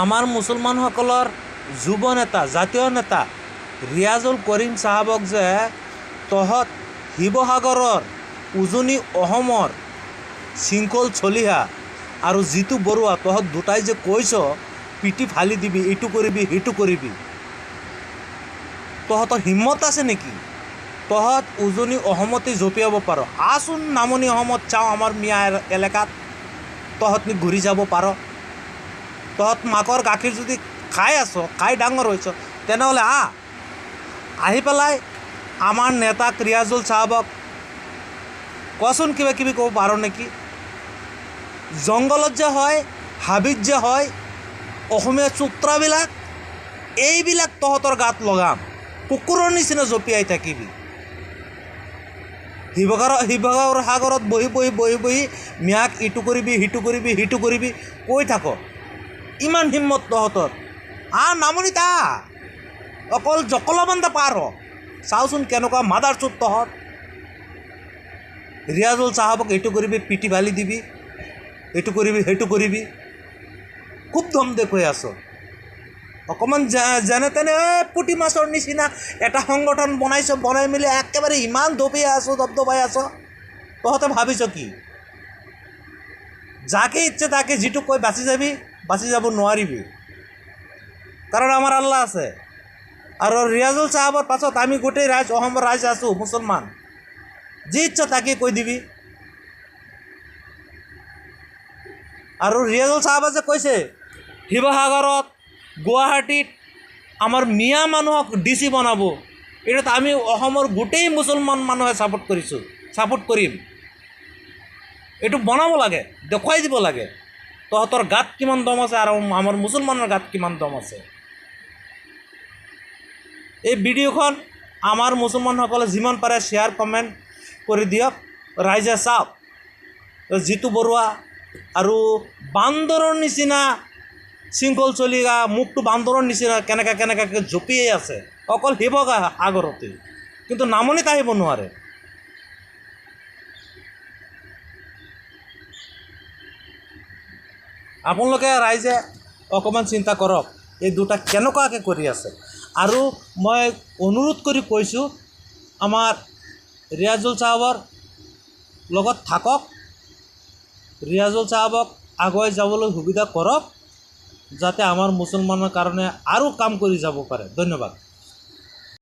আমাৰ মুছলমানসকলৰ যুৱ নেতা জাতীয় নেতা ৰিয়াজুল কৰিম চাহাবক যে তহঁত শিৱসাগৰৰ উজনি অসমৰ শৃংখল চলিহা আৰু জিতু বৰুৱা তহঁত দুটাই যে কৈছ পিটি ফালি দিবি, এইটো কৰিবি সেইটো কৰিবি, তহঁতৰ হিম্মত আছে নেকি? তহঁত উজনি অসমতে জঁপিয়াব পাৰ, আচোন নামনি অসমত চাওঁ আমাৰ মিয়া এলেকাত তহঁত ঘূৰি যাব পাৰ। তহঁত মাকৰ গাখীৰ যদি খাই আছ, খাই ডাঙৰ হৈছ, তেনেহ'লে আহি পেলাই আমাৰ নেতাক ৰিয়াজুল চাহাবক কচোন কিবা কিবি ক'ব পাৰ নেকি? জংঘলত যে হয়, হাবিত যে হয়, অসমীয়া চোত্ৰাবিলাক এইবিলাক তহঁতৰ গাত লগাম, কুকুৰৰ নিচিনা জঁপিয়াই থাকিবি। শিৱসাগৰ সাগৰত বহি মিয়াক ইটো কৰিবি সিটো কৰিবি সিটো কৰিবি কৈ থাক। ইমান হিম্মত তহঁতৰ, নামনিত অকল জকলবন্ধা পাৰ হ, চাওচোন কেনেকুৱা মাদাৰ চোত তহঁত। ৰিয়াজুল চাহাবক এইটো কৰিবি পিটি ফালি দিবি, এইটো কৰিবি সেইটো কৰিবি, খুব দম দেখুৱাই আছ। অকণমান যেনে তেনে পুঠি মাছৰ নিচিনা এটা সংগঠন বনাই মেলি একেবাৰে ইমান দবদবাই আছ। তহঁতে ভাবিছ কি যাকে ইচ্ছে তাকে যিটো কৈ বাচি যাবি? বাচি যাব নোৱাৰিবি, কাৰণ আমাৰ আল্লাহ আছে। আৰু ৰিয়াজুল চাহাবৰ পাছত আমি গোটেই অসমৰ ৰাইজ আছোঁ মুছলমান, যি ইচ্ছা তাকে কৈ দিবি। আৰু ৰিয়াজুল চাহাবে যে কৈছে শিৱসাগৰত গুৱাহাটীত আমাৰ মিয়া মানুহক DC বনাব, এটাত আমি অসমৰ গোটেই মুছলমান মানুহে ছাপোৰ্ট কৰিম। এইটো বনাব লাগে, দেখুৱাই দিব লাগে তহঁতৰ গাত কিমান দম আছে আৰু আমাৰ মুছলমানৰ গাত কিমান দম আছে। এই ভিডিঅ'খন আমাৰ মুছলমানসকলে যিমান পাৰে শ্বেয়াৰ কমেণ্ট কৰি দিয়ক, ৰাইজে চাওক জিতু বৰুৱা আৰু বান্দৰৰ নিচিনা শৃংখল চলিহা, মুখটো বান্দৰৰ নিচিনা কেনেকৈ জঁপিয়াই আছে অকল শিৱসাগৰতে, কিন্তু নামনিত আহিব নোৱাৰে। আপোনালোকে ৰাইজে অকণমান চিন্তা কৰক এই দুটা কেনেকুৱাকৈ কৰি আছে। আৰু মই অনুৰোধ কৰি কৈছোঁ, আমাৰ ৰিয়াজুল চাহাবৰ লগত থাকক, ৰিয়াজুল চাহাবক আগুৱাই যাবলৈ সুবিধা কৰক, যাতে আমাৰ মুছলমানৰ কাৰণে আৰু কাম কৰি যাব পাৰে। ধন্যবাদ।